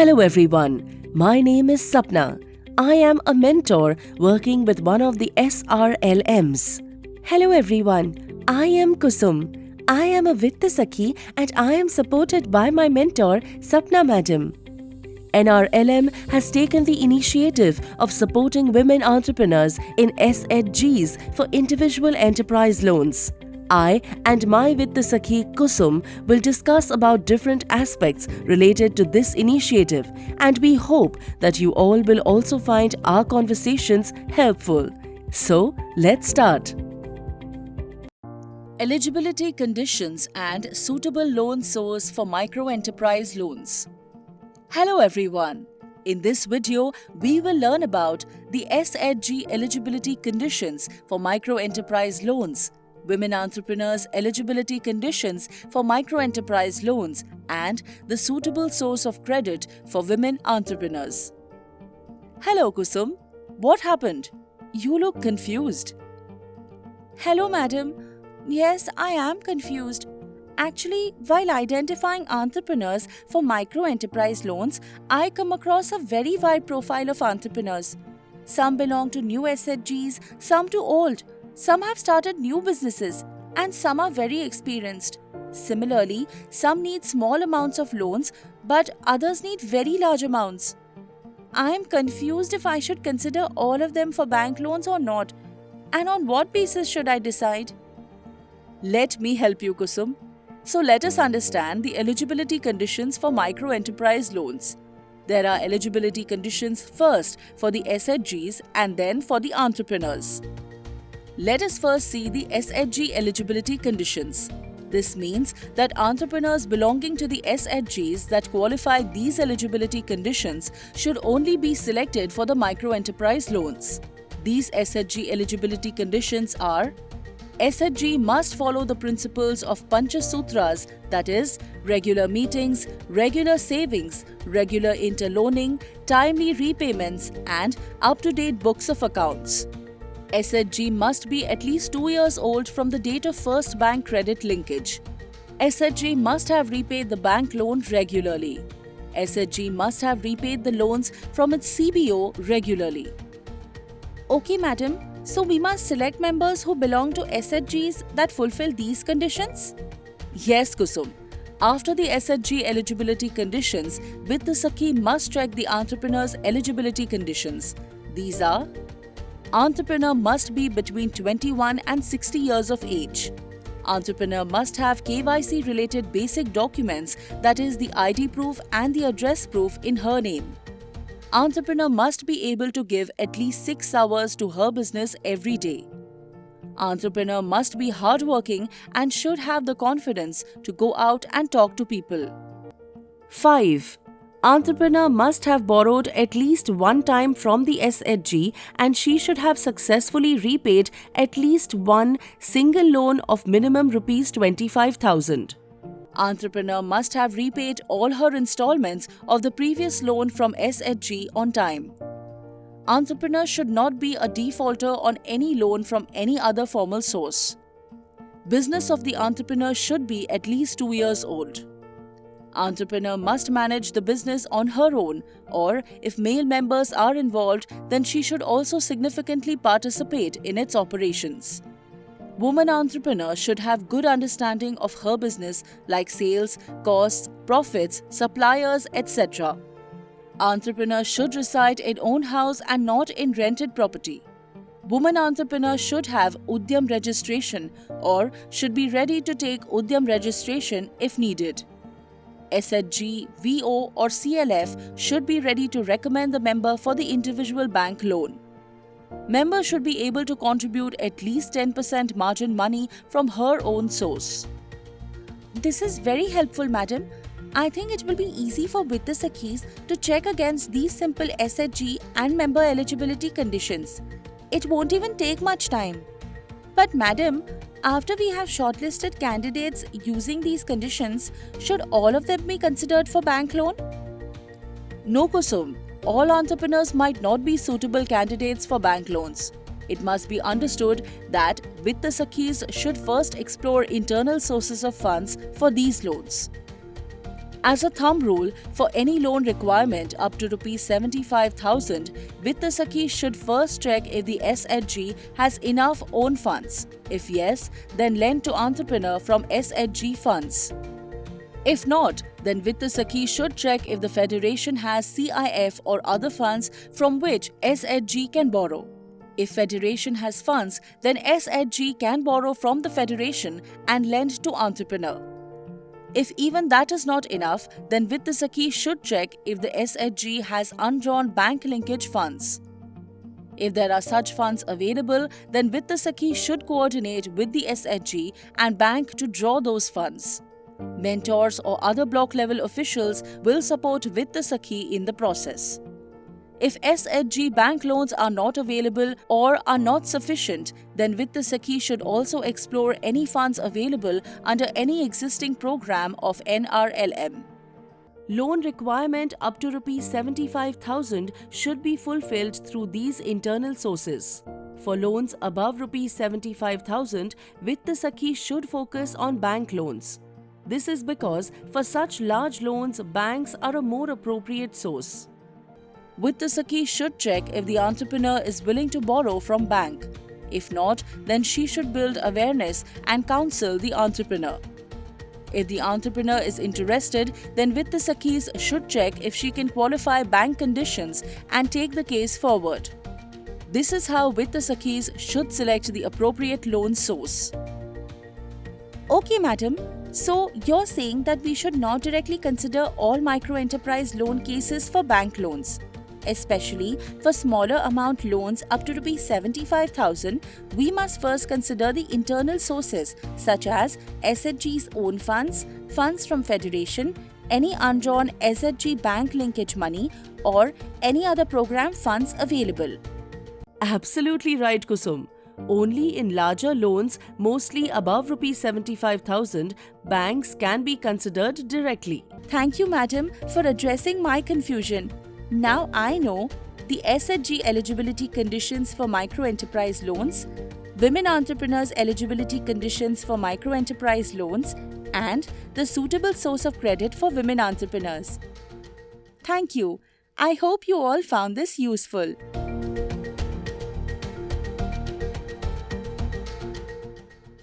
Hello everyone, my name is Sapna. I am a mentor working with one of the SRLMs. Hello everyone, I am Kusum. I am a Vitta Sakhi and I am supported by my mentor Sapna Madam. NRLM has taken the initiative of supporting women entrepreneurs in SHGs for individual enterprise loans. I and my Vitta Sakhi Kusum will discuss about different aspects related to this initiative, and we hope that you all will also find our conversations helpful. So, let's start. Eligibility conditions and suitable loan source for micro-enterprise loans. Hello everyone. In this video, we will learn about the SHG eligibility conditions for micro-enterprise loans, women entrepreneurs' eligibility conditions for micro-enterprise loans, and the suitable source of credit for women entrepreneurs. Hello Kusum. What happened? You look confused. Hello madam. Yes, I am confused. Actually, while identifying entrepreneurs for micro-enterprise loans, I come across a very wide profile of entrepreneurs. Some belong to new SHGs, some to old. Some have started new businesses, and some are very experienced. Similarly, some need small amounts of loans, but others need very large amounts. I am confused if I should consider all of them for bank loans or not, and on what basis should I decide? Let me help you, Kusum. So let us understand the eligibility conditions for micro-enterprise loans. There are eligibility conditions first for the SHGs and then for the entrepreneurs. Let us first see the SHG eligibility conditions. This means that entrepreneurs belonging to the SHGs that qualify these eligibility conditions should only be selected for the micro-enterprise loans. These SHG eligibility conditions are: SHG must follow the principles of Panchasutras, that is, regular meetings, regular savings, regular interloaning, timely repayments, and up-to-date books of accounts. SHG must be at least 2 years old from the date of first bank credit linkage. SHG must have repaid the bank loan regularly. SHG must have repaid the loans from its CBO regularly. Okay, madam. So we must select members who belong to SHGs that fulfill these conditions? Yes, Kusum. After the SHG eligibility conditions, Vitta Sakhi must check the entrepreneur's eligibility conditions. These are: entrepreneur must be between 21 and 60 years of age. Entrepreneur must have KYC related basic documents, that is the ID proof and the address proof in her name. Entrepreneur must be able to give at least 6 hours to her business every day. Entrepreneur must be hardworking and should have the confidence to go out and talk to people. 5. Entrepreneur must have borrowed at least one time from the SHG and she should have successfully repaid at least one single loan of minimum rupees 25,000. Entrepreneur must have repaid all her installments of the previous loan from SHG on time. Entrepreneur should not be a defaulter on any loan from any other formal source. Business of the entrepreneur should be at least 2 years old. Entrepreneur must manage the business on her own, or if male members are involved, then she should also significantly participate in its operations. Woman entrepreneur should have good understanding of her business like sales, costs, profits, suppliers, etc. Entrepreneur should reside in own house and not in rented property. Woman entrepreneur should have Udyam registration or should be ready to take Udyam registration if needed. SHG, VO or CLF should be ready to recommend the member for the individual bank loan. Member should be able to contribute at least 10% margin money from her own source. This is very helpful, madam. I think it will be easy for Vitta Sakhis to check against these simple SHG and member eligibility conditions. It won't even take much time. But madam, after we have shortlisted candidates using these conditions, should all of them be considered for bank loan? No, Kusum. All entrepreneurs might not be suitable candidates for bank loans. It must be understood that Vitta Sakhis should first explore internal sources of funds for these loans. As a thumb rule, for any loan requirement up to Rs 75,000, Vitt Sakhi should first check if the SHG has enough own funds. If yes, then lend to entrepreneur from SHG funds. If not, then Vitt Sakhi should check if the federation has CIF or other funds from which SHG can borrow. If federation has funds, then SHG can borrow from the federation and lend to entrepreneur. If even that is not enough, then Vitt Sakhi should check if the SHG has undrawn bank linkage funds. If there are such funds available, then Vitt Sakhi should coordinate with the SHG and bank to draw those funds. Mentors or other block level officials will support Vitt Sakhi in the process. If SHG bank loans are not available or are not sufficient, then Vitt Sakhi should also explore any funds available under any existing program of NRLM. Loan requirement up to Rs 75,000 should be fulfilled through these internal sources. For loans above Rs 75,000, Vitt Sakhi should focus on bank loans. This is because for such large loans, banks are a more appropriate source. Vitt Sakhi should check if the entrepreneur is willing to borrow from bank. If not, then she should build awareness and counsel the entrepreneur. If the entrepreneur is interested, then Vitt Sakhis should check if she can qualify bank conditions and take the case forward. This is how Vitt Sakhis should select the appropriate loan source. Okay, madam. So, you're saying that we should not directly consider all micro-enterprise loan cases for bank loans. Especially for smaller amount loans up to Rs 75,000, we must first consider the internal sources such as SHG's own funds, funds from federation, any undrawn SHG bank linkage money or any other program funds available. Absolutely right, Kusum. Only in larger loans, mostly above Rs 75,000, banks can be considered directly. Thank you, madam, for addressing my confusion. Now I know the SHG eligibility conditions for micro-enterprise loans, women entrepreneurs eligibility conditions for micro-enterprise loans, and the suitable source of credit for women entrepreneurs. Thank you. I hope you all found this useful.